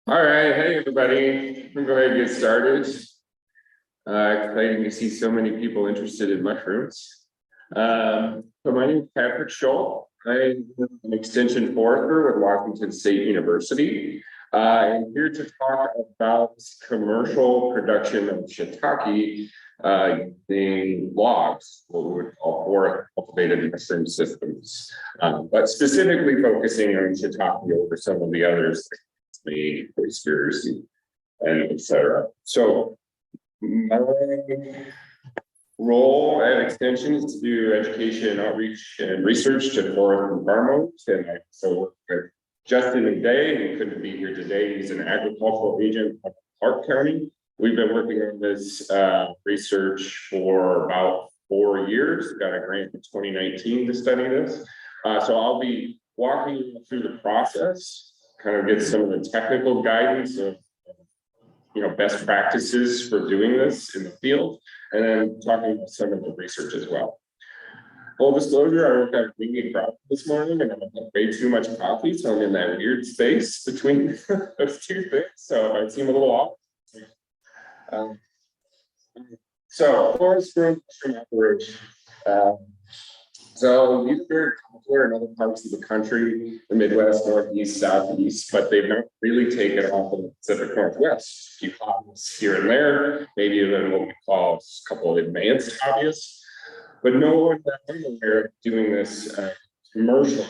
All right, hey everybody, we'll go ahead and get started. Exciting to see so many people interested in mushrooms. So my name is Patrick Schultz. I'm an extension forester with Washington State University. I'm here to talk about commercial production of shiitake using logs, what we would call forest cultivated mushroom systems, but specifically focusing on shiitake over some of the others me, conspiracy, and etc. So my role at Extension is to do education, outreach, and research to forest and farm owners. And I also work with Justin and Day, who couldn't be here today. He's an agricultural agent of Clark County. We've been working on this research for about 4 years. Got a grant in 2019 to study this. So I'll be walking you through the process, kind of get some of the technical guidance of best practices for doing this in the field, and then talking about some of the research as well. Full disclosure, I worked out drinking coffee this morning and I had way too much coffee, so I'm in that weird space between those two things. So I seem a little off. So forest growth mushroom operation. So these are very popular in other parts of the country, the Midwest, Northeast, Southeast, but they've not really taken off in the Pacific Northwest. A few hobbyists here and there, maybe even what we call a couple of advanced hobbyists, but no one that I'm aware of doing this commercially,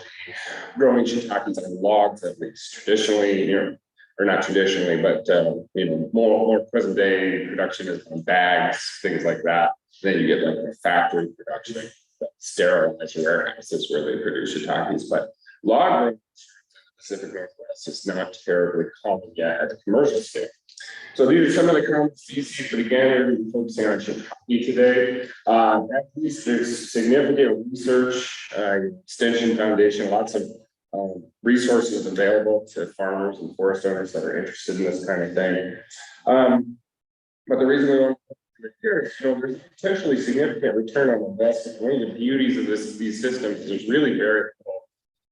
growing shiitakes on logs at least. Traditionally, or not traditionally, but more present day production is on bags, things like that. Then you get like the factory production, sterilized warehouses where they produce shiitakes, but log growing in the Pacific Northwest is not terribly common yet at the commercial scale. So these are some of the common species, but again, we're going to be focusing on shiitake today. There's significant research, extension foundation, lots of resources available to farmers and forest owners that are interested in this kind of thing. But the reason we want to here, there's potentially significant return on investment. One of the beauties of these systems is there's really very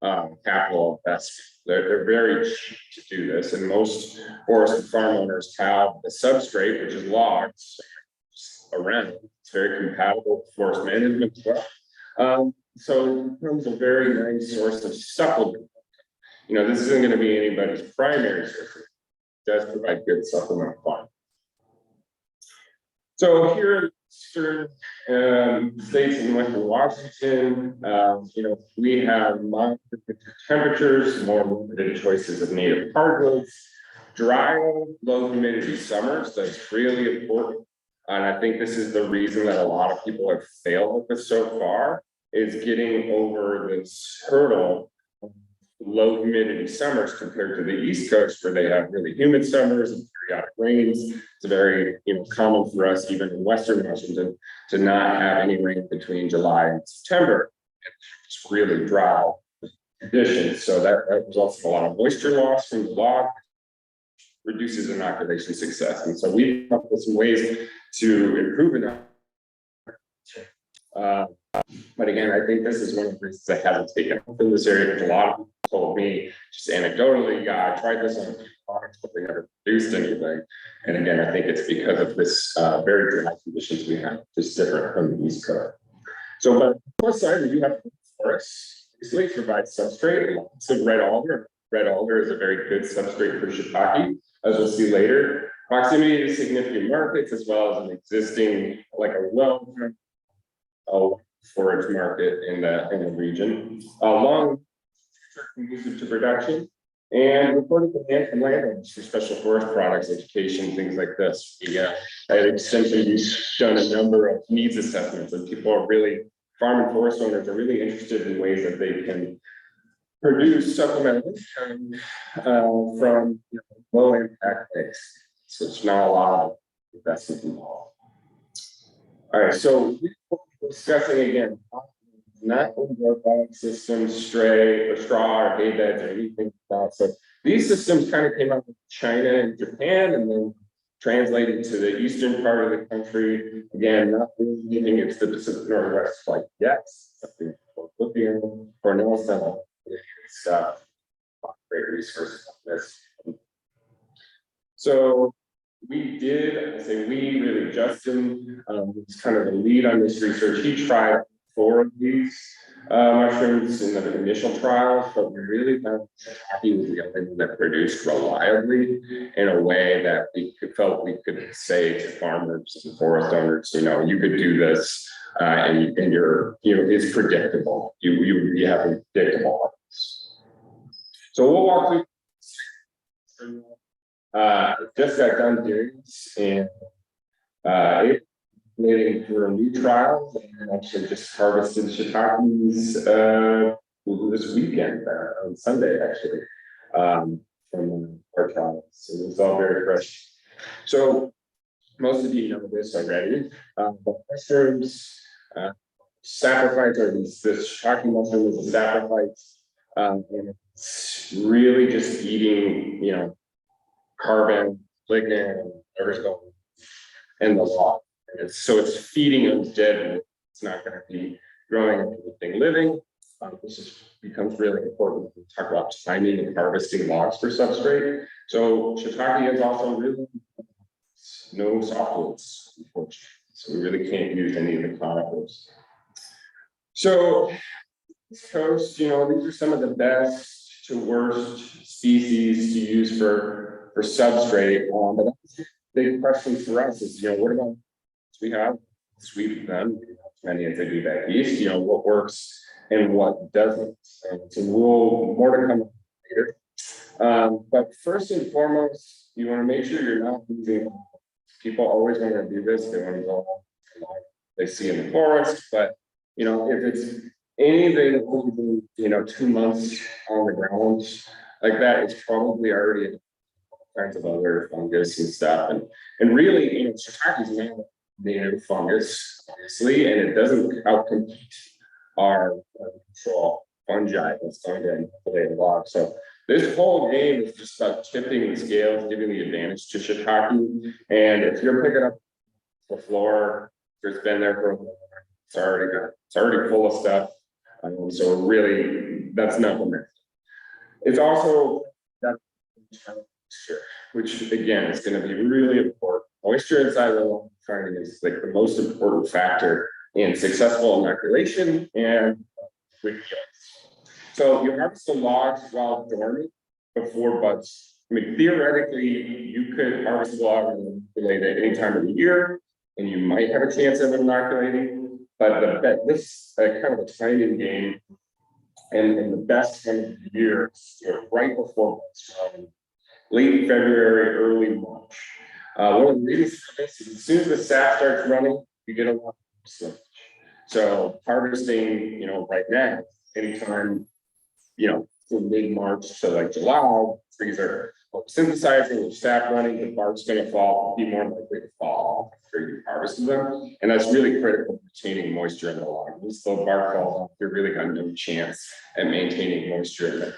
little capital investment. They're very cheap to do this, and most forest and farm owners have the substrate, which is logs, around. It's very compatible with forest management as well. So it becomes a very nice source of supplement. This isn't going to be anybody's primary source. It does provide good supplemental farming. So here in certain states in Western Washington, we have moderate temperatures, more limited choices of native hardwoods, dry, low humidity summers. That's really important. And I think this is the reason that a lot of people have failed with this so far, is getting over this hurdle of low humidity summers compared to the East Coast, where they have really humid summers and periodic rains. It's very common for us, even in Western Washington, to not have any rain between July and September. It's really dry conditions. So that results in a lot of moisture loss from the log, reduces inoculation success. And so we come up with some ways to improve inoculation. But again, I think this is one of the reasons I haven't taken up in this area. There's a lot of people told me just anecdotally, yeah, I tried this on a few products, but they never produced anything. And again, I think it's because of this very dry conditions we have, just different from the East Coast. So, but on the plus side, we do have forests. Basically, provide substrate, lots of red alder. Red alder is a very good substrate for shiitake, as we'll see later. Proximity to significant markets, as well as an existing, like a forage market in the region. Long conducive to production, and reported demand from landowners for special forest products, education, things like this. At Extension, we've done a number of needs assessments, and people are really, farm and forest owners are really interested in ways that they can produce supplemental income from low impact things. So it's not a lot of investment involved. All right, so discussing again, not organic systems, straw or hay beds or anything like that. So these systems kind of came out of China and Japan, and then translated to the eastern part of the country. Again, not really giving it to the Pacific Northwest like yes, something for lithium or no stuff. Great resources on this. So we did, I say we, really Justin, was kind of the lead on this research. He tried 4 of these mushrooms in the initial trials, but we really found Shiitake was the only one that produced reliably in a way that felt we could say to farmers and forest owners, you could do this, and it's predictable. You have a predictable harvest. So we'll walk through. Just got done doing this, and leading through a new trial, and actually just harvested shiitakes this weekend, on Sunday actually, from our trials. So it was all very fresh. So most of you know this already, but mushrooms, sacrifice, or this shiitake mushroom is a sacrifice, and it's really just eating, carbon, lignin, whatever's going, and the law. So it's feeding them dead. It's not going to be growing anything living. This becomes really important when we talk about timing and harvesting logs for substrate. So shiitake is also really no softwoods, unfortunately. So we really can't use any of the conifers. So this coast, these are some of the best to worst species to use for substrate. But that's the big question for us is, what about we have sweet them, many as they do back east, what works and what doesn't. And so more to come later. But first and foremost, you want to make sure you're not using, people always want to do this, they want to go, they see in the forest, but if it's anything, 2 months on the ground like that, it's probably already kinds of other fungus and stuff. And really, shiitake is not native fungus, obviously, and it doesn't outcompete our control fungi that's going to inoculate a log. So this whole game is just about tipping the scales, giving the advantage to shiitake. And if you're picking up the floor, it's been there for a while, it's already full of stuff. So really, that's not the method. It's also that moisture, which again is going to be really important. Moisture inside the log is like the most important factor in successful inoculation and with yields. So you harvest the logs while dormant before buds. I mean, theoretically, you could harvest the log and inoculate at any time of the year, and you might have a chance of inoculating. But this kind of a timing game, and the best time of the year is right before buds, late February, early March. One of the reasons for this is as soon as the sap starts running, you get a lot of slippage. So harvesting, right now, anytime, from mid-March to like July, trees are synthesizing with sap running, the bark's going to fall, be more likely to fall after you harvested them. And that's really critical for retaining moisture in the log. Once the bark falls off, you're really got no chance at maintaining moisture in there.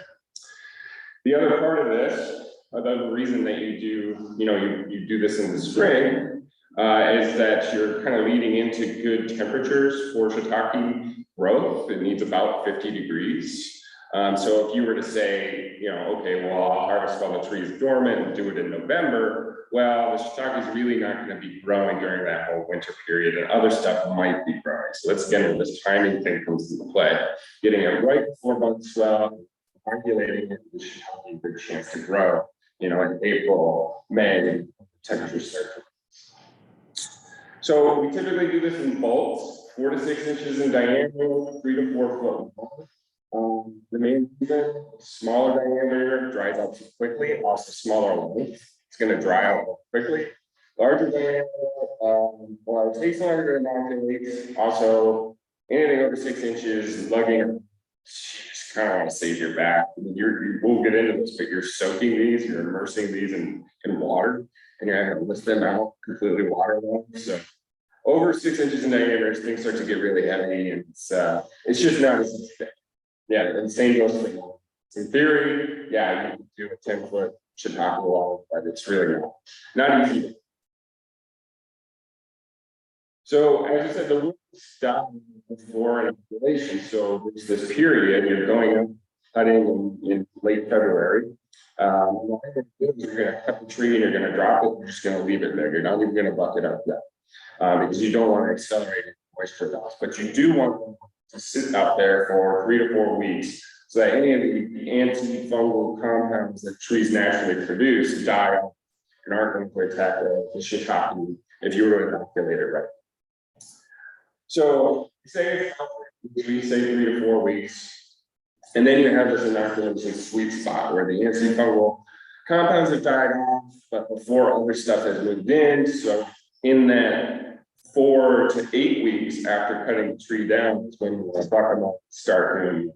The other part of this, the reason that you do, you do this in the spring, is that you're kind of leading into good temperatures for shiitake growth. It needs about 50 degrees. So if you were to say, okay, well, I'll harvest while the tree is dormant and do it in November, well, the shiitake is really not going to be growing during that whole winter period, and other stuff might be growing. So that's again where this timing thing comes into play. Getting it right before buds swell, regulating it, which should have a good chance to grow, in April, May, temperatures start. So we typically do this in bolts, 4 to 6 inches in diameter, 3 to 4 foot long. The main reason, smaller diameter dries out too quickly, also smaller length, it's going to dry out more quickly. Larger diameter, well, it takes longer to inoculate. Also, anything over 6 inches, lugging, kind of want to save your back. I mean, we'll get into this, but you're soaking these, you're immersing these in water, and you're having to lift them out completely waterlogged. So over 6 inches in diameter, things start to get really heavy, and it's just not as thick. Yeah, and the same goes for log. In theory, yeah, you can do a 10-foot shiitake log, but it's really not easy. So as I said, the rule stop before inoculation. So there's this period you're going up cutting in late February. What you're gonna do is you're gonna cut the tree and you're gonna drop it, you're just gonna leave it there. You're not even gonna buck it up yet. Because you don't want to accelerate moisture loss, but you do want to sit out there for 3 to 4 weeks so that any of the antifungal compounds that trees naturally produce die out and aren't going to attack the shiitake if you were to inoculate it right. So we say 3 to 4 weeks, and then you have this inoculation sweet spot where the antifungal compounds have died off, but before other stuff has moved in. So in that 4 to 8 weeks after cutting the tree down is when you start doing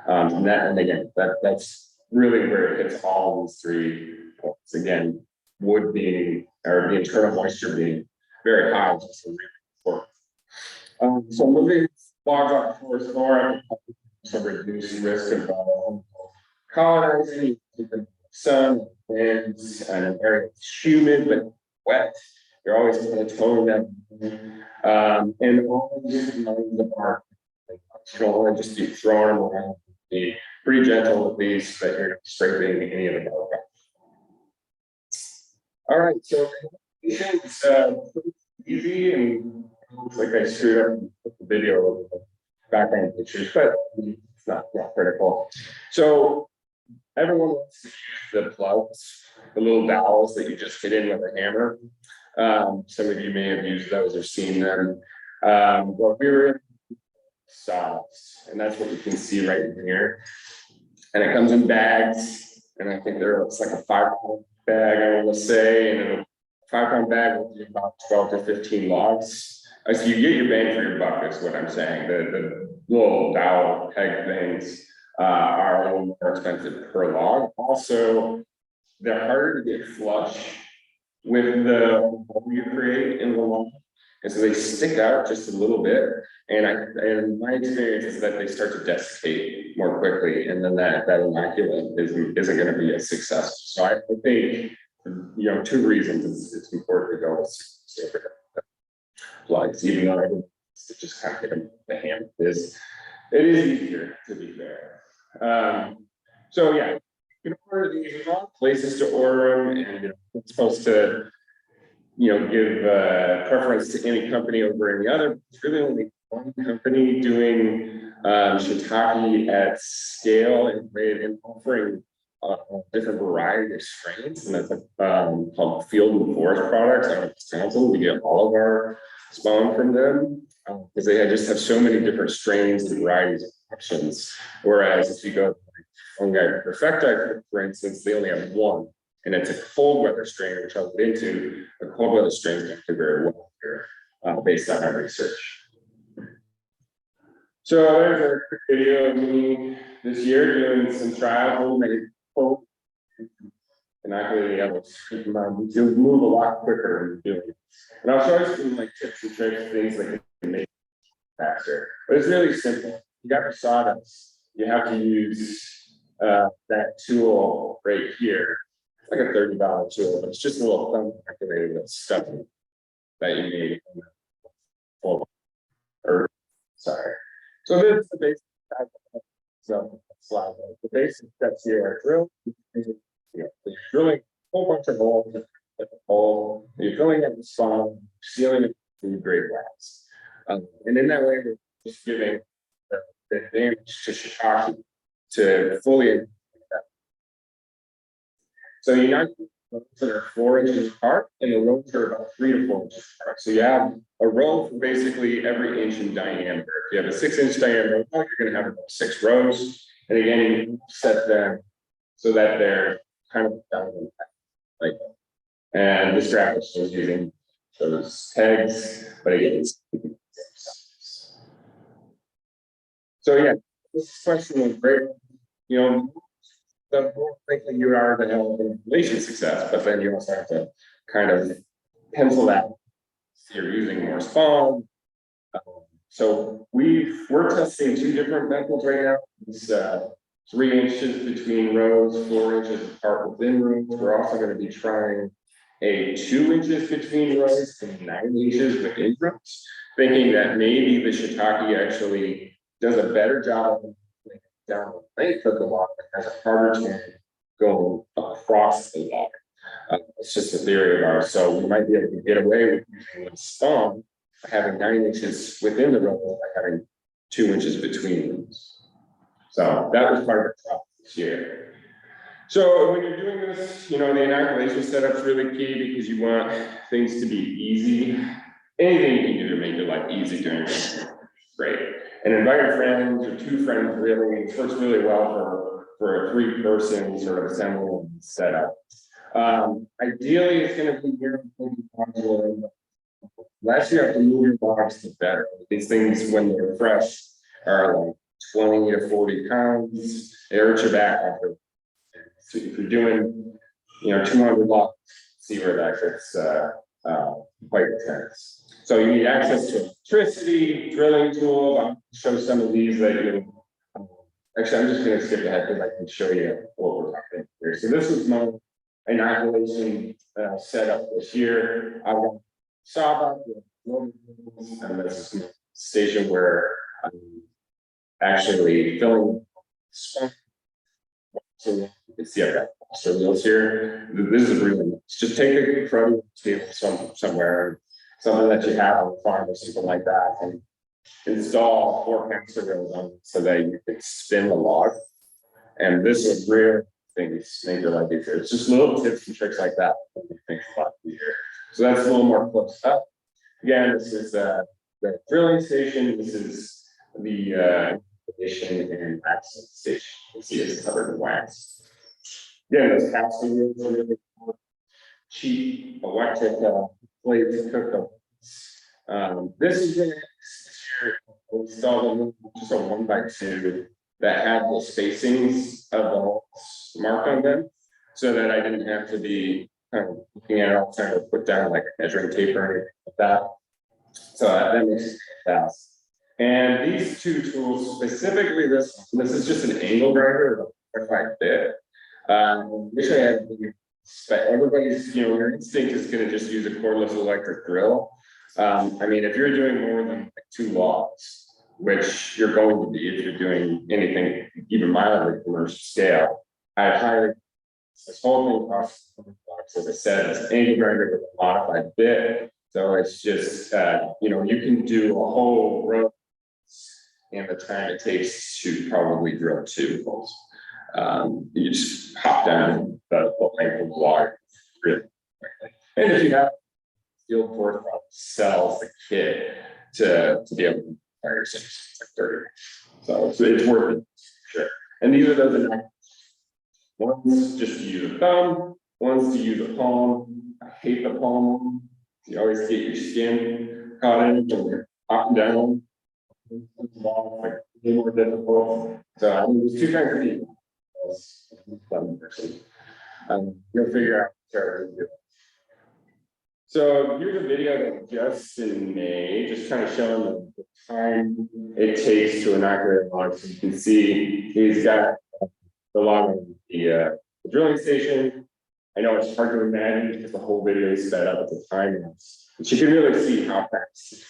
and again, that's really where it hits all these 3 points. Again, wood being, or the internal moisture being very high, just really important. So moving logs off the forest floor, some reduced risk of colonizing, keeping sun, winds, and an area that's humid but wet. You're always going to tone them, and always mind the bark. You don't want to just be throwing them around. Be pretty gentle with these, so that you're not scraping any of the bark off. All right, so it's pretty easy, and looks like I screwed up and put the video of the background pictures, but it's not critical. So everyone wants to use the plugs, the little dowels that you just hit in with a hammer. Some of you may have used those or seen them. But we were in sawdust, and that's what you can see right in here. And it comes in bags, and I think it's like a 5-pound bag, I want to say, and a 5-pound bag will be about 12 to 15 logs. So you get your bang for your buck, is what I'm saying. The little dowel peg things are a little more expensive per log. Also, they're harder to get flush with the hole you create in the log, and so they stick out just a little bit. And my experience is that they start to desiccate more quickly, and then that inoculant isn't going to be a success. So I think 2 reasons it's important to go with plugs, even though I didn't just kind of hit them with the hand. It is easier, to be fair. So yeah. You can order these places to order them, and it's supposed to, give preference to any company over any other. It's really only one company doing shiitake at scale and offering different variety of strains, and that's called Field and Forest Products out of Wisconsin. We get all of our spawn from them because they just have so many different strains and varieties of options. Whereas if you go Fungi Perfecti, for instance, they only have one, and it's a cold weather strain, which I'll get into. The cold weather strains don't do very well here, based on our research. So there's a quick video of me this year doing some trials, inoculating the others. Keep in mind, you'll move a lot quicker when you're doing it. And I'll show you some tips and tricks, things that can make it faster. But it's really simple. You got your sawdust. You have to use that tool right here. It's like a $30 tool, but it's just a little thumb activated with stuff that you need. So this is the basic slide. The basic steps here are drill. You're drilling a whole bunch of holes at the hole. You're filling up the spawn, sealing it with grade wax. And in that way, we're just giving the advantage to shiitake to fully. So you knock rows that are 4 inches apart, and the rows are about 3 to 4 inches apart. So you have a row for basically every inch in diameter. If you have a 6-inch diameter row, you're going to have about 6 rows. And again, you set them so that they're kind of like that. And this graphic is using those tags, but again, it's so yeah, this question was great. The more likely you are to have installation success, but then you also have to kind of pencil that if you're using more spawn. So we're testing 2 different methods right now. It's 3 inches between rows, 4 inches apart within rows. We're also going to be trying a 2 inches between rows and 9 inches within rows, thinking that maybe the shiitake actually does a better job of down the length of the log, it has a harder time going across the log. It's just a theory of ours. So we might be able to get away with using one spawn, having 9 inches within the row, by having 2 inches between them. So that was part of the problem this year. So when you're doing this, the inoculation setup's really key because you want things to be easy. Anything you can do to make your life easy during this, great. And invite your friends or 2 friends, really. It works really well for a 3-person sort of assembly and setup. Ideally, it's going to be here. Less you have to move your logs, the better. These things, when they're fresh, are like 20 to 40 pounds. They hurt your back after. So if you're doing, 200 logs, see where that gets quite intense. So you need access to electricity, drilling tools. I'll show some of these that you. Actually, I'm just going to skip ahead because I can show you what we're talking here. So this is my inoculation setup this year. I've got sawbuck and this is a station where I'm actually filling. So you can see I've got so wheels here. This is really nice. Just take a front table somewhere, something that you have on the farm or something like that, and install 4 hamster wheels on it so that you can spin the log. And this is rare things make your life easier. It's just little tips and tricks like that that make things a lot easier. So that's a little more close up. Again, this is the drilling station. This is the ignition and access station. You see it's covered in wax. Again, those casting wheels are really cheap electric plates cooked up. This is it. Installed just a 1x2 that had the spacings of the holes marked on them, so that I didn't have to be kind of looking at it all the time to put down like a measuring tape or anything like that. So that makes it fast. And these 2 tools, specifically this is just an angle grinder, a clarified bit. Wish I had, but everybody's, your instinct is going to just use a cordless electric drill. I mean, if you're doing more than like 2 logs, which you're going to be if you're doing anything even mildly commercial scale, I highly this whole thing costs $100, as I said, it's an angle grinder with a modified bit. So it's just you can do a whole row in the time it takes to probably drill 2 holes. You just hop down the length of the log really quickly. And if you have field force sells the kit to be able to fire 6 like 30. So it's worth it, sure. And these are those one's just to use a thumb, one's to use a palm. I hate the palm. You always get your skin caught in it when you're up and down. Like way more difficult. So I mean, there's 2 kinds of people. You'll figure out how to do it. So here's a video that just in May, just kind of showing the time it takes to inoculate a log. So you can see he's got the log on the drilling station. I know it's hard to imagine because the whole video is sped up at the time, but you can really see how fast.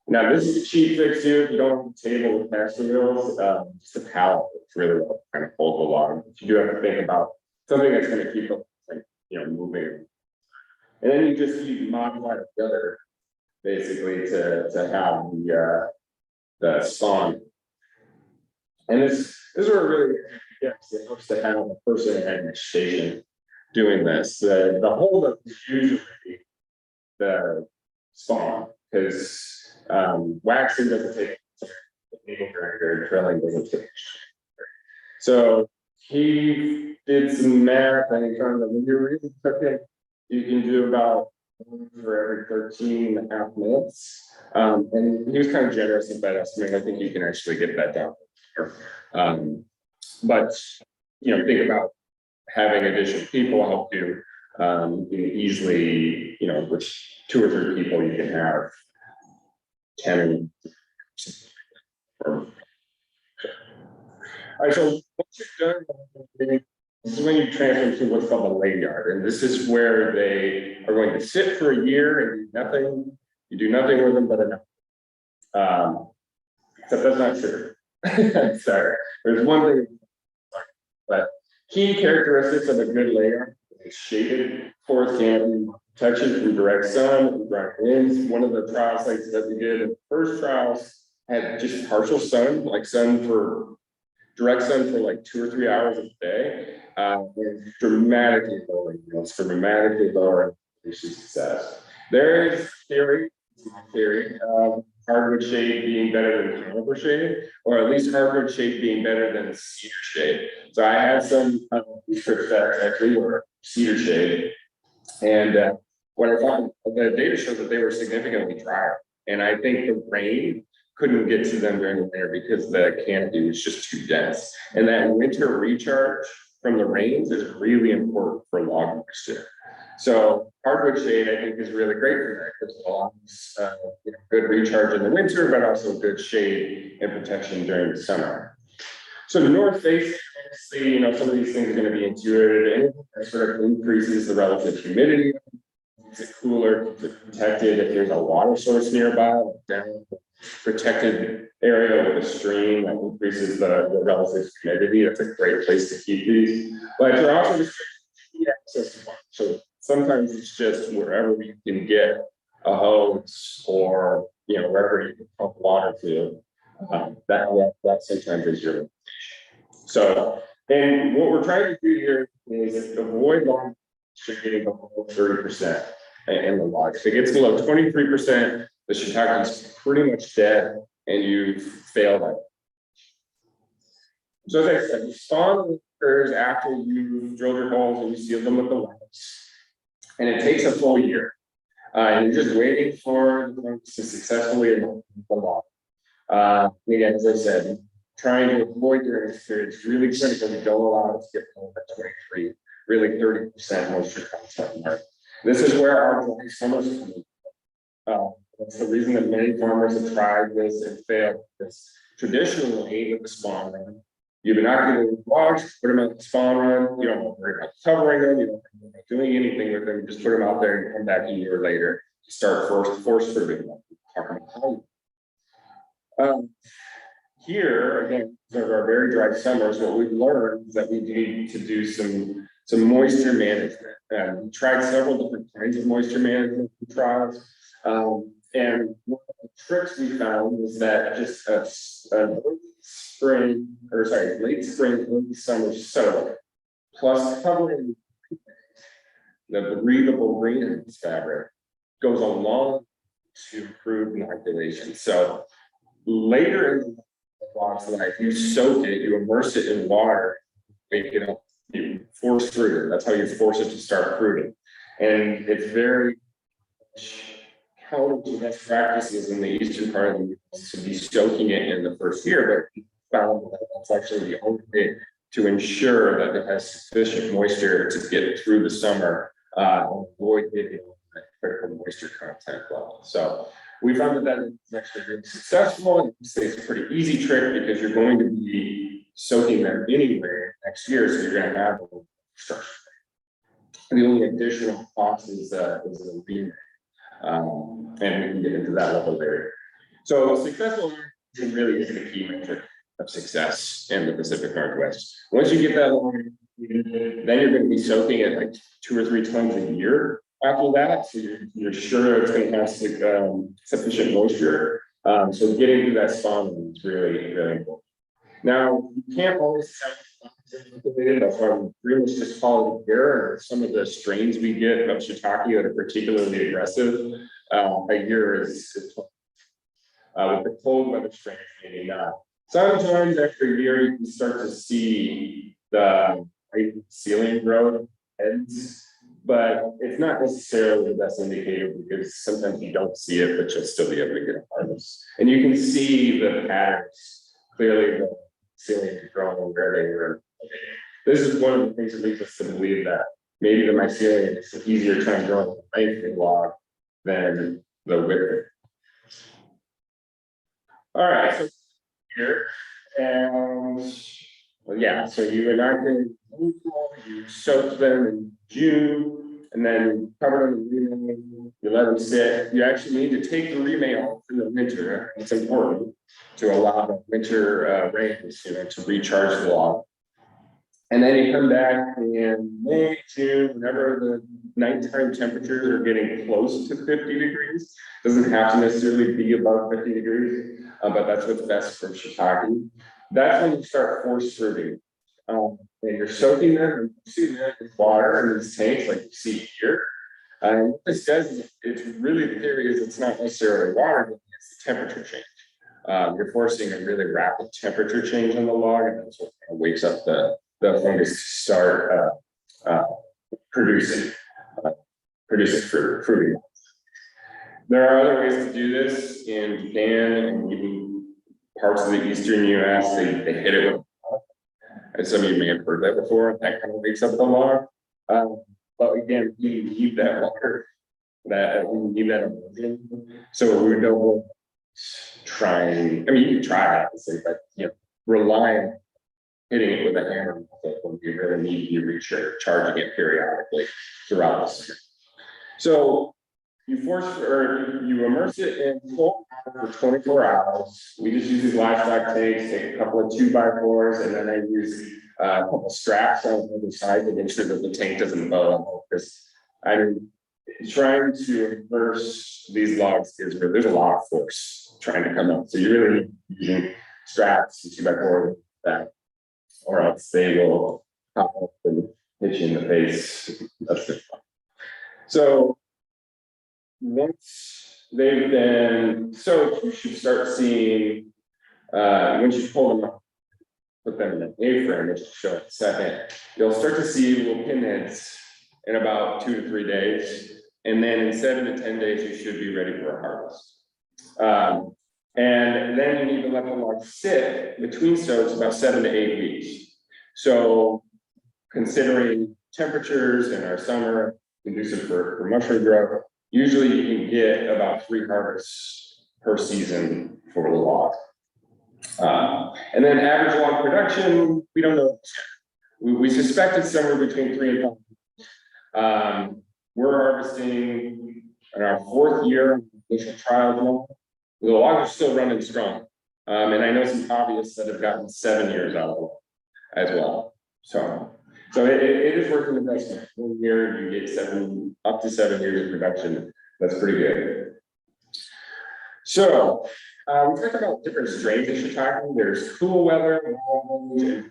Now this is a cheap fix here. You don't have a table with master wheels, just a pallet. It's really well kind of hold the log. But you do have to think about something that's going to keep it moving. And then you modify the gutter basically to have the spawn. And this is where really it helps to have a person at the station doing this. The holdup is usually the spawn because waxing doesn't take needle grinder, drilling doesn't take. So he did some math and he found that when you're really cooking, you can do about 1 for every 13 and a half minutes. And he was kind of generous with that estimate. I think you can actually get that down. But think about having additional people help you. You can easily, with 2 or 3 people, you can have 10 or all right, so once you're done, this is when you transfer to what's called a lay yard, and this is where they are going to sit for a year and do nothing. You do nothing with them but enough. Except that's not true. Sorry, there's one thing, but key characteristics of a good layer is shaded forest canopy, protection from direct sun and dry winds. One of the trial sites that we did in the first trials had just partial sun, like sun for direct sun for like 2 or 3 hours a day, and dramatically lower yields for dramatically lower success. There is theory, hardwood shade being better than conifer shade, or at least hardwood shade being better than cedar shade. So I had some research that actually were cedar shade, and what I found, the data showed that they were significantly drier, and I think the rain couldn't get to them during the winter because the canopy was just too dense. And that winter recharge from the rains is really important for log moisture. So hardwood shade, I think, is really great for that because it allows good recharge in the winter, but also good shade and protection during the summer. So the north face, obviously, some of these things are going to be intuitive, and it sort of increases the relative humidity. Makes it cooler, keeps it protected. If there's a water source nearby, down protected area with a stream, that increases the relative humidity. That's a great place to keep these. But you're also just access to water. So sometimes it's just wherever you can get a hose or wherever you can pump water to. That sometimes is your. So, and what we're trying to do here is avoid long getting below 30% in the log. If it gets below 23%, the shiitake is pretty much dead and you've failed at it. So as I said, you spawn occurs after you've drilled your holes and you seal them with the wax. And it takes a full year. And you're just waiting for them to successfully emerge the log. Again, as I said, trying to avoid during this period is really critical. You don't allow it to get below that 23, really 30% moisture content mark. This is where our dry summers come in. That's the reason that many farmers have tried this and failed. Because traditionally, with the spawn run, you've been inoculating logs, put them out the spawn run. You don't worry about covering them. You don't worry about doing anything with them. You just put them out there and come back a year later to start force proving them. Talking about how. Here, again, these are our very dry summers. What we've learned is that we need to do some moisture management. We tried several different kinds of moisture management trials. And one of the tricks we found was that just a late spring, early summer soak, plus covering the breathable greenhouse fabric goes a long to improve inoculation. So later in the log's life, you soak it, you immerse it in water, make it up, you force fruit it. That's how you force it to start fruiting. And it's very counter to best practices in the eastern part of the US to be soaking it in the first year, but we found that that's actually the only way to ensure that it has sufficient moisture to get through the summer and avoid getting that critical moisture content level. So we found that is actually really successful, and it's a pretty easy trick because you're going to be soaking them anyway next year, so you're going to have a structure. The only additional cost is a remake. And we can get into that a little later. So successful really is the key metric of success in the Pacific Northwest. Once you get that long, then you're going to be soaking it like 2 or 3 times a year after that. So you're sure it's going to have sufficient moisture. So getting through that spawn is really, really important. Now, you can't always tell. That's why we pretty much just follow the year. Some of the strains we get of shiitake that are particularly aggressive, a year is with the cold weather strains, maybe not. Sometimes after a year, you can start to see the ceiling growth heads, but it's not necessarily the best indicator because sometimes you don't see it, but you'll still be able to get a harvest. And you can see the patterns clearly. The ceiling is growing where they were. This is one of the things that leads us to believe that maybe the mycelium is an easier time growing the length log than the width. All right, so here, and well, yeah, so you inoculate, you soak them in June, and then you cover them in remay, you let them sit. You actually need to take the remay off in the winter. It's important to allow the winter rains, to recharge the log. And then you come back in May, June, whenever the nighttime temperatures are getting close to 50 degrees. Doesn't have to necessarily be above 50 degrees, but that's what's best for shiitake. That's when you start force fruiting. And you're soaking them in water in these tanks like you see here. And what this does is it's really, the theory is it's not necessarily water, it's the temperature change. You're forcing a really rapid temperature change on the log, and that's what kind of wakes up the fungus to start producing fruiting. There are other ways to do this in Japan and even parts of the eastern US. They hit it with, and some of you may have heard that before. That kind of wakes up the log. But again, we need that water, we need that emulsion. So we don't try. I mean, you can try obviously, but rely on hitting it with a hammer when you really need to be recharging it periodically throughout the summer. So you immerse it in cold water for 24 hours. We just use these livestock tanks, take a couple of 2x4s, and then I use a couple of straps on the other side to make sure that the tank doesn't bow. Because trying to immerse these logs there's a lot of force trying to come up. So you really need using straps and 2x4 that, or else they will pop up and hit you in the face. That's good fun. So once they've been soaked, you should start seeing, once you pull them up, put them in an A-frame, which will show in a second, you'll start to see little pinheads in about 2 to 3 days. And then in 7 to 10 days, you should be ready for a harvest. And then you need to let the log sit between soaks about 7 to 8 weeks. So considering temperatures in our summer conducive for mushroom growth, usually you can get about 3 harvests per season for the log. And then average log production, we don't know. We suspect it's somewhere between 3 and 5. We're harvesting in our 4th year of initial trials now. The logs are still running strong. And I know some hobbyists that have gotten 7 years out of it as well. So it is working the best. 1 year, you get up to 7 years of production. That's pretty good. So we talked about different strains of shiitake. There's cool weather, and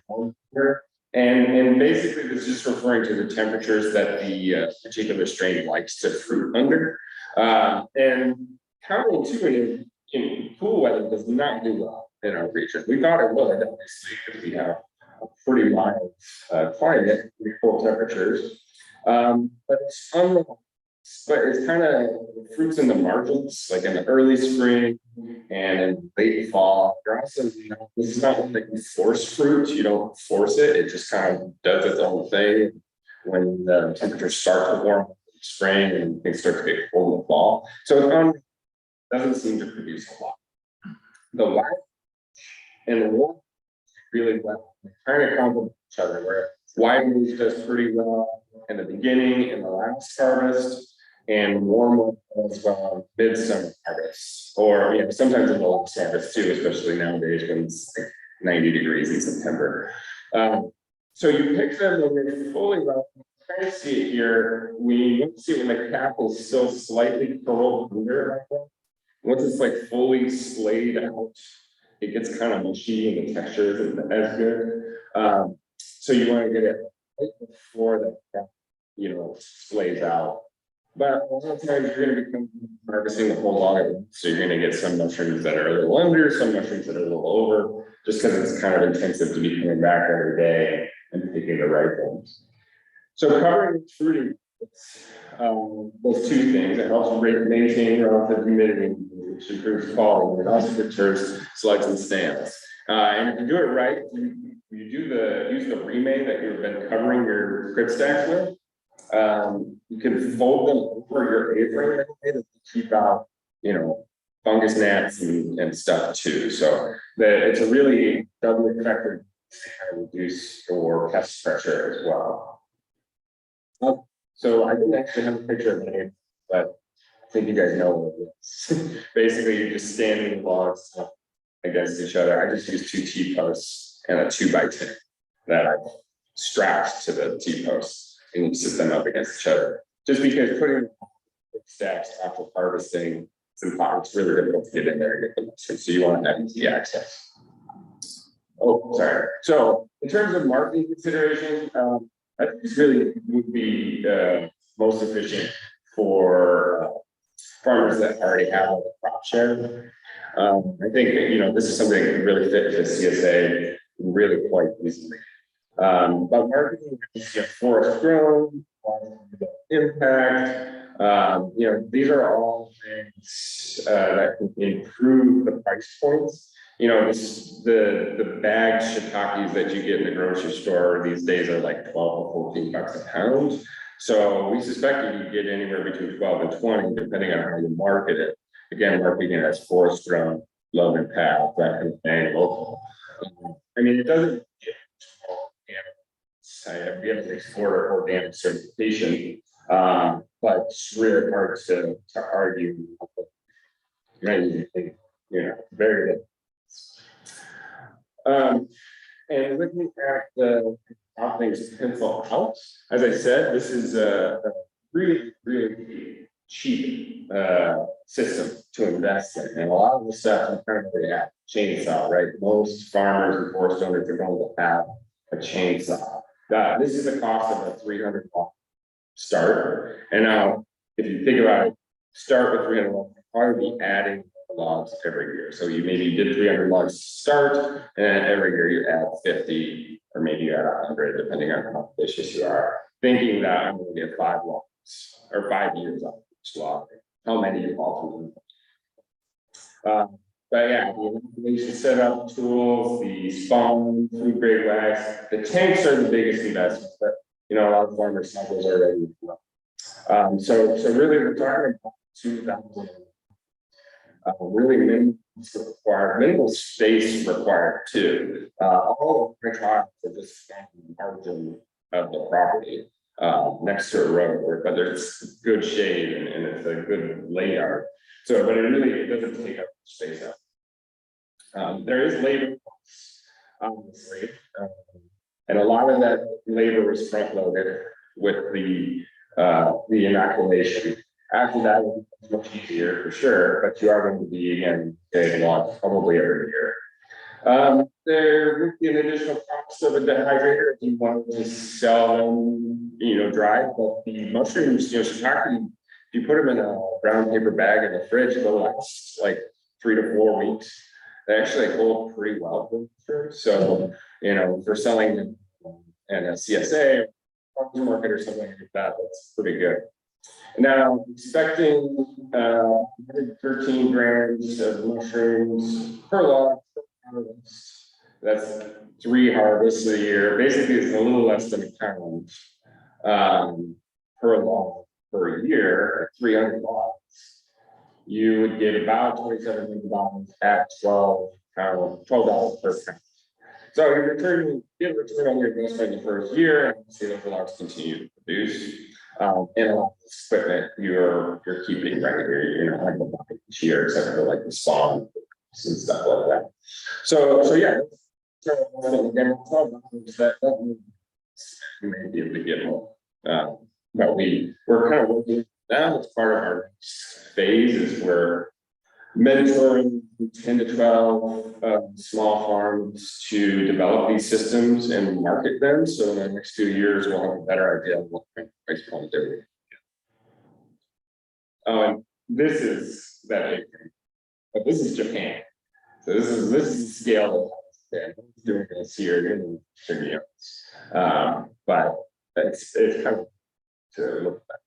warm weather. And basically, this is just referring to the temperatures that the particular strain likes to fruit under. And counterintuitive, in cool weather does not do well in our region. We thought it would, obviously, because we have a pretty mild climate, pretty cold temperatures. But it's unreal. But it's kind of fruits in the margins, like in the early spring and in late fall. You're also, this is not like you force fruit, you don't force it, it just kind of does its own thing when the temperatures start to warm in the spring and things start to get cold in the fall. So it doesn't seem to produce a lot. The white and the warm really well, they kind of complement each other, where white moves does pretty well in the beginning and the last harvest, and warm as well midsummer harvest, or sometimes in the last harvest too, especially nowadays when it's like 90 degrees in September. So you pick them when they're fully ripe. Kind of see it here. We see when the cap is still slightly curled under. Once it's like fully splayed out, it gets kind of mushy and the texture isn't as good. So you want to get it right before the cap, splays out. But a lot of times you're going to become harvesting the whole log at once. So you're going to get some mushrooms that are a little under, some mushrooms that are a little over, just because it's kind of intensive to be coming back every day and picking the right ones. So covering fruiting, those 2 things, it helps maintain relative humidity, which improves quality, and it also deters slugs and snails. And if you do it right, you use the remay that you've been covering your crib stacks with. You can fold them over your A-frame to keep out, fungus gnats and stuff too. So it's a really double effective to reduce your pest pressure as well. So I didn't actually have a picture of it, but I think you guys know what it is. Basically, you're just standing logs up against each other. I just use two T-posts and a 2x10 that I strapped to the T-posts, and you sit them up against each other. Just because putting stacks after harvesting, it's really difficult to get in there and get the mushrooms. So you want to have easy access. Oh, sorry. So in terms of marketing consideration, I think this really would be most efficient for farmers that already have a crop share. I think that, this is something that can really fit the CSA really quite easily. But marketing is forest grown, impact. These are all things that can improve the price points. The bagged shiitakes that you get in the grocery store these days are like 12 or 14 bucks a pound. So we suspect you can get anywhere between 12 and 20, depending on how you market it. Again, marketing it as forest grown, low impact, that kind of thing, local. It doesn't get we haven't explored organic certification, but it's really hard to argue. Very good. And looking at the how things pencil out, as I said, this is a really, really cheap system to invest in. And a lot of the stuff I'm currently at chainsaw, right? Most farmers and forest owners are going to have a chainsaw. This is the cost of a $300 start. And now, if you think about it, start with $300, probably be adding logs every year. So you did 300 logs to start, and every year you add 50, or maybe you add 100, depending on how ambitious you are. Thinking that I'm going to get 5 logs or 5 years off each log. How many you ultimately? But yeah, the information setup tools, the spawn, food grade wax, the tanks are the biggest investments, but a lot of farmers have those already. So really we're talking about 2,000. Really minimal space required too. All of my trials are just on the margin of the property next to a road, but there's good shade and it's a good layout. So, but it doesn't take up space out. There is labor costs, obviously, and a lot of that labor is front loaded with the inoculation. After that, it's much easier for sure, but you are going to be again getting logs probably every year. There would be an additional cost of a dehydrator if you want to sell them, dry. But the mushrooms, shiitake, if you put them in a brown paper bag in the fridge, they'll last like 3 to 4 weeks. They actually hold pretty well for sure. So, for selling them in a CSA market or something like that, that's pretty good. Now, expecting 13 grams of mushrooms per log per harvest. That's 3 harvests a year. Basically, it's a little less than a pound per log per year, 300 logs. You would get about $2,700 at $12 per pound. So you get a return on your investment in the first year, and see those logs continue to produce. And a lot of this equipment you're keeping right here, you're not going to buy each year, except for like the spawn and stuff like that. So yeah. So again, that we may be able to get more. But we're kind of working now as part of our next phase is we're mentoring 10 to 12 small farms to develop these systems and market them. So in the next 2 years, we'll have a better idea of what kind of price point they're. And this is that big thing, but this is Japan. So this is the scale of doing this here in the but it's kind of to look at.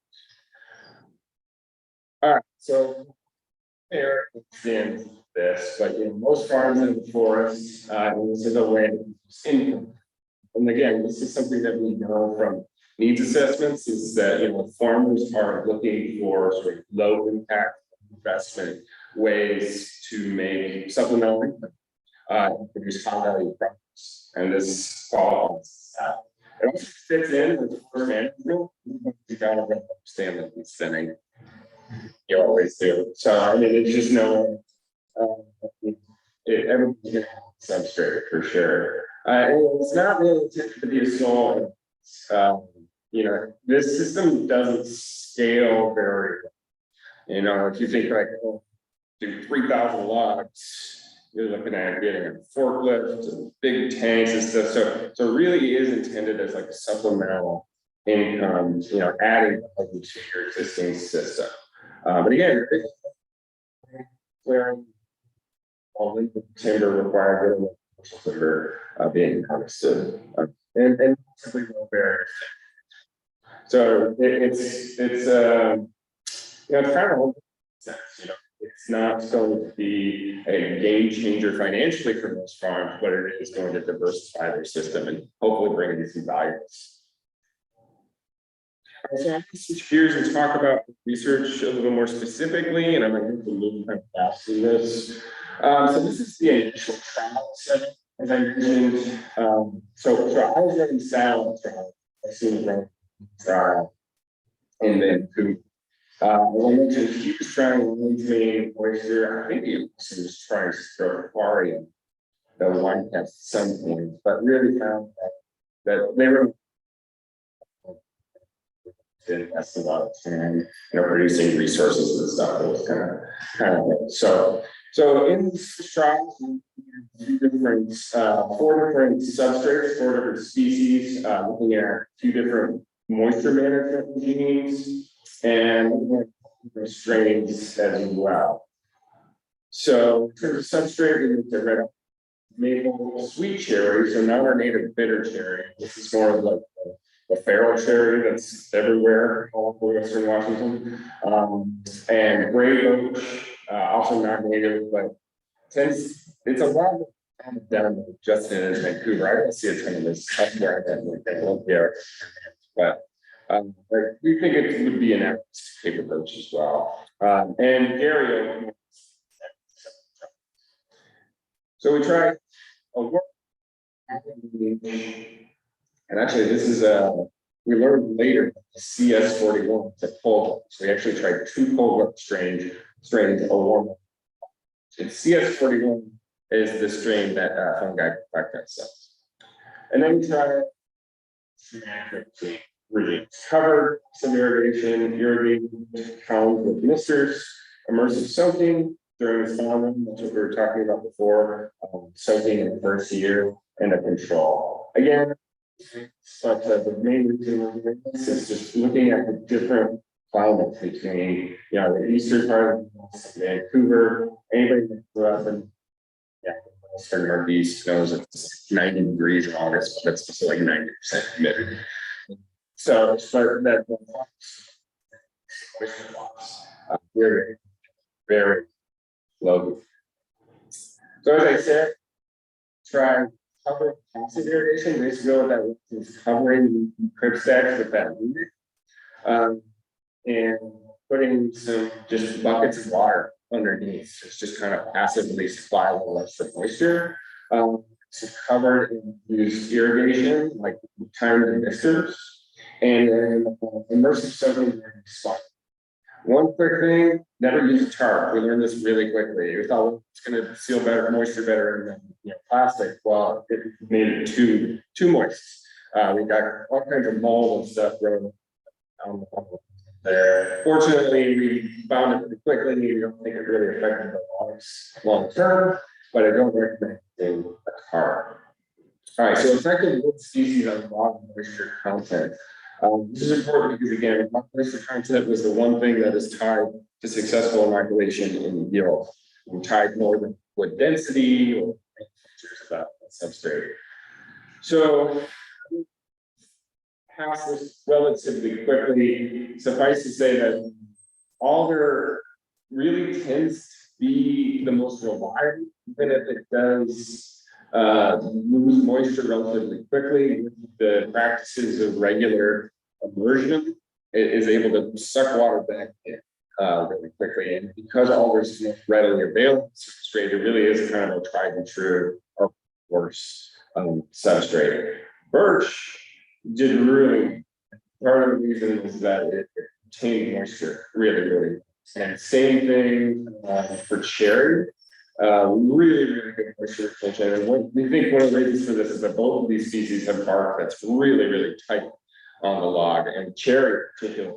All right, so Eric understands this, but most farms in the forest, this is a way of income. And again, this is something that we know from needs assessments is that farmers are looking for sort of low impact investment ways to make supplemental income, produce high value products, and this qualifies that. It also fits in with forest management. You gotta understand that it's thinning. You always do. So I mean, it's just no. Everybody's gonna have substrate for sure. And it's not really intended to be a small. This system doesn't scale very well. If you think like, oh, do 3,000 logs, you're looking at getting a forklift and big tanks and stuff. So it really is intended as like a supplemental income, adding value to your existing system. But again, clearing all the timber required timber being harvested, and simply no barriers. So it's kind of sense, it's not going to be a game changer financially for most farms, but it is going to diversify their system and hopefully bring in some values. So I'm going to switch gears and talk about research a little more specifically, and I'm going to move kind of fast through this. So this is the initial trial setting, as I mentioned. So I was running salad trial, I seen the trial in Vancouver. When I mentioned he was trying to maintain moisture, I think he was trying to stroke aquarium the one at some point, but really found that they were invest a lot of time, producing resources and stuff. It was kind of so in these trials, four different substrates, 4 different species, looking at a few different moisture management regimes and strains as well. So for the substrate, we looked at red maple sweet cherry, so not our native bitter cherry. This is more of like the feral cherry that's everywhere all over Western Washington, and gray oak, also not native, but since it's a lot of down just in Vancouver. I don't see a ton of this up where I've been here, but we think it would be an active approach as well. And Gary, so we tried a work, and actually this is we learned later the CS41 is a cold. So we actually tried 2 cold strains, a warm. And CS41 is the strain that fungi affect cells. And then we tried covered some irrigated columns with misters, immersive soaking during the farming. That's what we were talking about before, soaking in the first year, and a control. Again, but the main reason we're doing this is just looking at the different climates between, the eastern part of Vancouver. Anybody that grew up in western northeast knows it's 90 degrees in August, but it's just like 90% humidity. So that very, very low. So as I said, try cover passive irrigation. Basically, what that is covering the crib stacks with that leader, and putting some just buckets of water underneath. It's just kind of passively supply a little extra moisture. It's covered and used irrigation, like timed misters, and then immersive soaking spot. One quick thing, never use a tarp. We learned this really quickly. We thought it's going to seal better, moisture better than plastic. Well, it made it too moist. We got all kinds of mold and stuff growing on the wall there. Fortunately, we found it pretty quickly. We don't think it really affected the logs long term, but I don't recommend using a tarp. All right, so effective wood species on log moisture content. This is important because, again, moisture content was the one thing that is tied to successful inoculation in yield. We tied more than wood density or features of that substrate. So, pass this relatively quickly. Suffice to say that alder really tends to be the most reliable, even if it does lose moisture relatively quickly. The practices of regular immersion, it is able to suck water back in really quickly. And because alder is readily available substrate, it really is kind of a tried and true or worse substrate. Birch did really, part of the reason is that it retained moisture really. And same thing for cherry. Really good moisture retention. And we think one of the reasons for this is that both of these species have bark that's really tight on the log. And cherry in particular,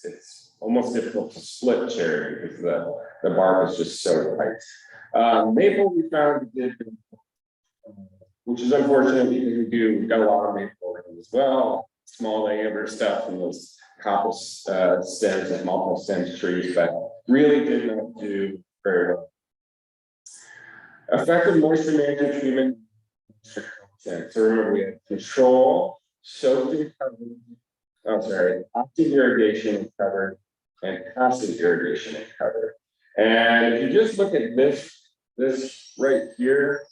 it's almost difficult to split cherry because the bark is just so tight. Maple we found did, which is unfortunate because we got a lot of maple as well, small diameter stuff and those copper stems and multiple stems trees, but really did not do very well. Effective moisture management treatment. So remember, we had control, soaked and covered, active irrigation and covered, and passive irrigation and covered. And if you just look at this right here,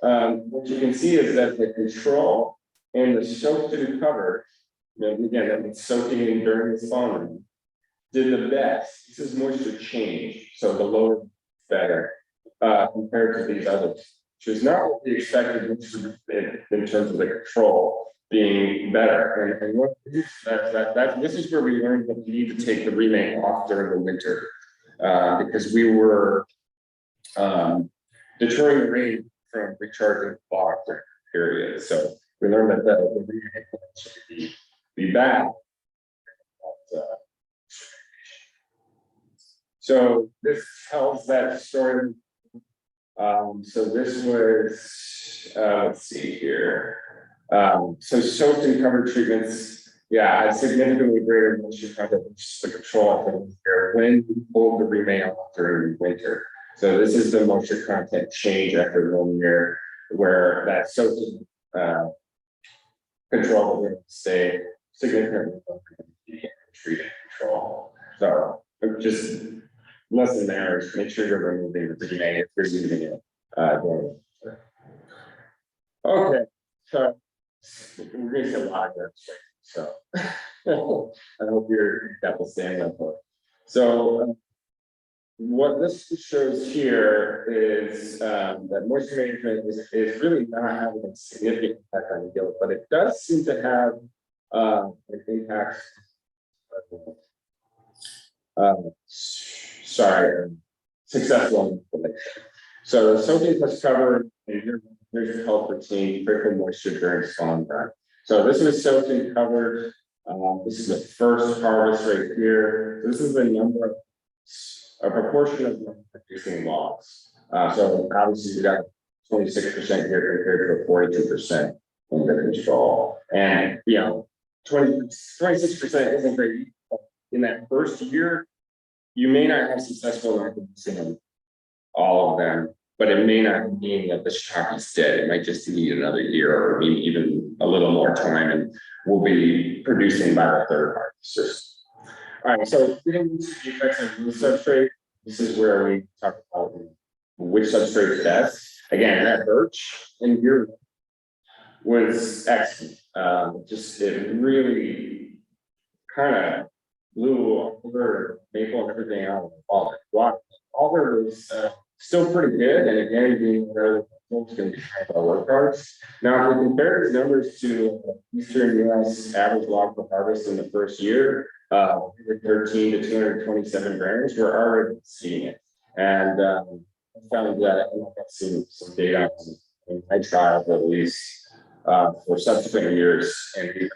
what you can see is that the control and the soaked and covered, again, that means soaking in during the spawning, did the best. This is moisture change, so the lower better compared to these others, which is not what we expected in terms of the control being better. And what this is where we learned that we need to take the remake off during the winter because we were deterring the rain from recharging the block during the period. So we learned that the remake should be back. So this tells that story. So this was, let's see here. So soaked and covered treatments, yeah, had significantly greater moisture content, which is the control when we pulled the remake off during winter. So this is the moisture content change after 1 year, where that soaked control will stay significantly treated control. So just lesson there is make sure you're removing the remake if you're using it. Okay, so we're going to see a lot of that. So I hope you're got the stand up for it. So what this shows here is that moisture management is really not having a significant impact on yield, but it does seem to have an impact. Successful installation. So the soaking plus covered, here's the help routine, critical moisture during spawn run. So this is soaked and covered. This is the first harvest right here. This is the number of a proportion of producing logs. So obviously you got 26% here compared to a 42% in the control. And 26% isn't great. In that first year, you may not have successful in all of them, but it may not mean that the stock is dead. It might just need another year or maybe even a little more time, and we'll be producing by the third harvest. All right, so defects of the substrate. This is where we talk about which substrate is best. Again, that birch in here was excellent. It really kind of blew over maple and everything out of the ball. Alder was still pretty good, and again, being where folks can work cards. Now, if we compare the numbers to Eastern U.S. average log per harvest in the first year, 13 to 227 grams, we're already seeing it. And I found that I've seen some data in my trial at least for subsequent years, and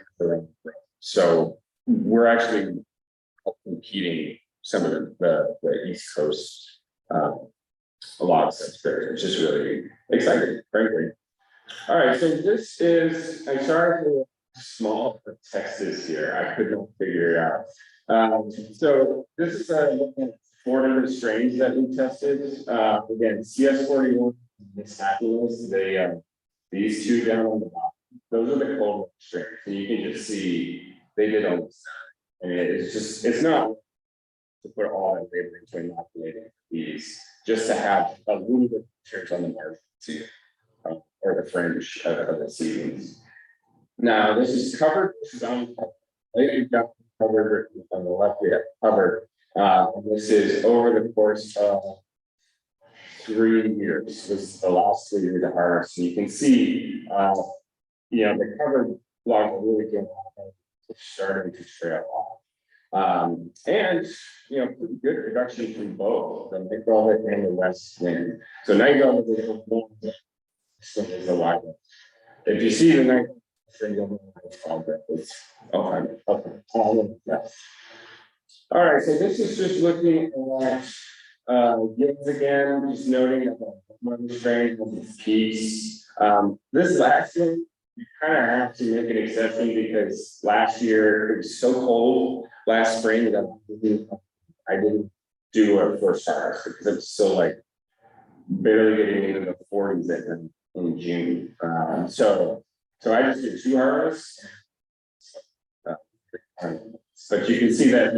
so we're actually competing some of the East Coast a lot of substrates, which is really exciting, frankly. All right, so this is, I'm sorry for small text is here. I could not figure it out. So this is looking at 4 different strains that we tested. Again, CS41, Miss Happiness, these two down on the bottom, those are the cold strains. And you can just see they did almost. And it's not to put all that labor into inoculating these, just to have a little bit of church on the margin too, or the fringe of the seasons. Now, this is covered. This is on you've got covered on the left. We have covered. And this is over the course of 3 years. This is the last 3 years of harvest. And you can see, the covered logs really get starting to trail off. And pretty good production from both the Night and the West Wind. So Night is the wide. If you see the Night, then you'll know it's called that. It's okay. All right, so this is just looking at yields again, just noting that one strain has its peaks. This last one, you kind of have to make an exception because last year it was so cold last spring that I didn't do a first harvest because it was still like barely getting into the 40s in June. So I just did 2 harvests. But you can see that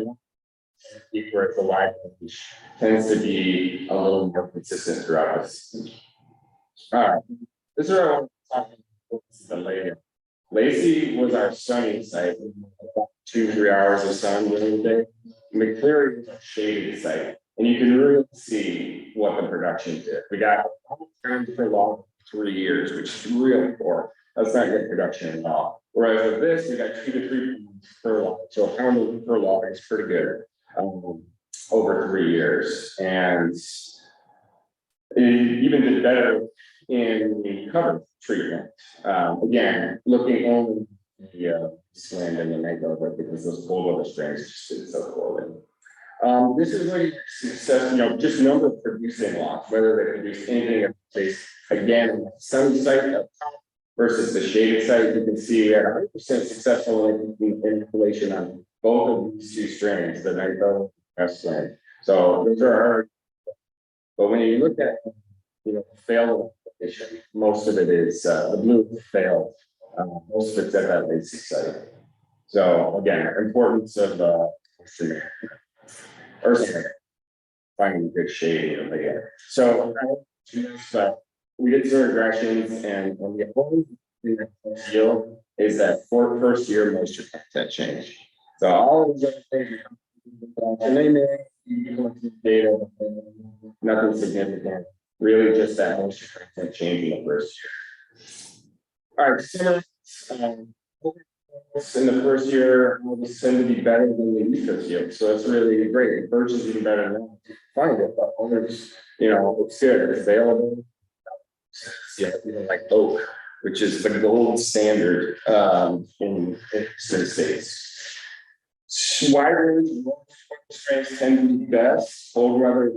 where it's a wide range tends to be a little more consistent throughout this. All right, this is where I want to talk about the layer. Lacey was our sunny site, about 2-3 hours of sun during the day. McCleary was a shaded site, and you can really see what the production did. We got 100 grams per log 3 years, which is really poor. That's not good production at all. Whereas with this, we got 2 to 3 pounds per log, so a pound per log is pretty good over 3 years, and it even did better in the cover treatment. Again, looking only at the sand and the mango, because those cold weather strains just did so poorly. This is really success, just number of producing lots, whether they produce anything at place. Again, sunny site versus the shaded site, you can see we had 100% successful installation on both of these 2 strains, the Nitro and Westland. So those are hard. But when you look at failed application, most of it is the blue failed. Most of it's at that Lacey site. So again, importance of finding good shade in the air. So we did some regressions, and the only thing that yield is that for first year moisture content change. So all of these other things, and they may data, nothing significant, really just that moisture content change in the first year. All right, so in the first year, will tend to be better than the East Coast yield. So that's really great. Birch is even better now. Find it, but others, it's good, it's available. Yeah, like oak, which is the gold standard in the States. Wide range strains tend to be best. Cold weather,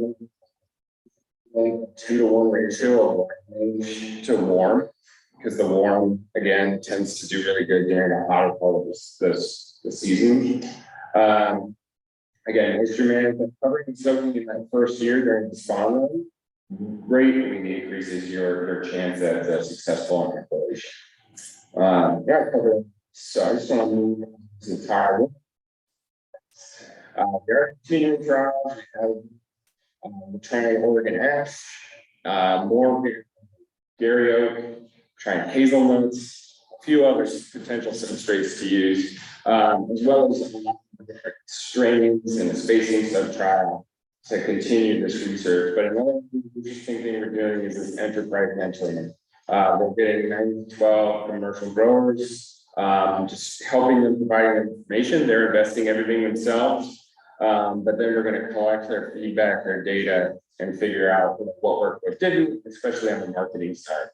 2-to-1 ratio of range to warm, because the warm again tends to do really good during the hotter part of the season. Again, moisture management, covering something in that first year during the spawn run greatly increases your chance at a successful installation. So I just want to move this entire one. There are continuing trials. We're trying Oregon ash, more Gary oak, trying hazelnuts, a few other potential substrates to use, as well as strains and the spacing sub trial to continue this research. But another interesting thing we're doing is this enterprise mentoring. We're getting 9 to 12 commercial growers, just helping them, providing them information. They're investing everything themselves, but then we're going to collect their feedback, their data, and figure out what worked, what didn't, especially on the marketing side.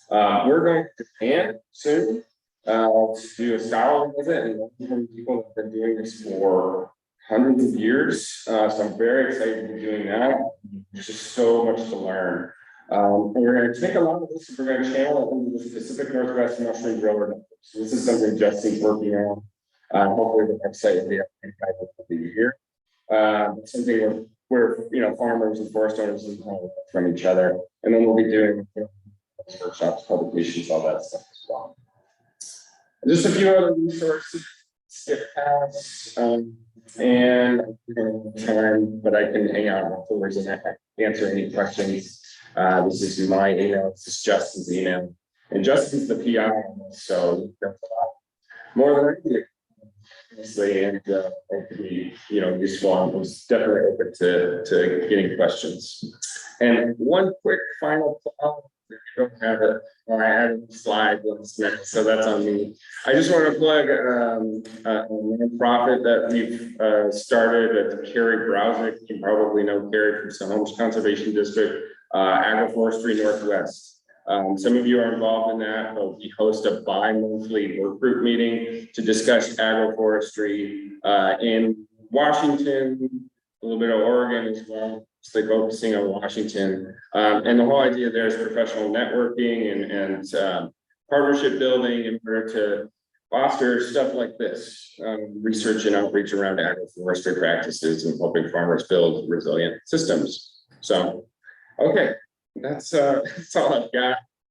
We're going to Japan soon to do a scholarly visit, and people have been doing this for hundreds of years. So I'm very excited to be doing that. There's just so much to learn. And we're going to take a lot of this, we're going to channel it into the Pacific Northwest Mushroom Grower Network. So this is something Justin's working on. Hopefully the website will be up by the end of the year. Something where farmers and forest owners learn from each other, and then we'll be doing workshops, publications, all that stuff as well. Just a few other resources, skip past, and time, but I can hang out afterwards and answer any questions. This is my email. This is Justin's email, and Justin's the PI, so that's a lot more than I do. Honestly, and it could be useful. I was definitely open to getting questions. And one quick final don't have it, or I added a slide once next, so that's on me. I just want to plug a nonprofit that we've started at Carrie Browsick. You probably know Carrie from Snohomish Conservation District, Agroforestry Northwest. Some of you are involved in that, but we host a bi-monthly work group meeting to discuss agroforestry in Washington, a little bit of Oregon as well. So focusing on Washington, and the whole idea there is professional networking and partnership building in order to foster stuff like this, research and outreach around agroforestry practices and helping farmers build resilient systems. So, okay, that's all I've got.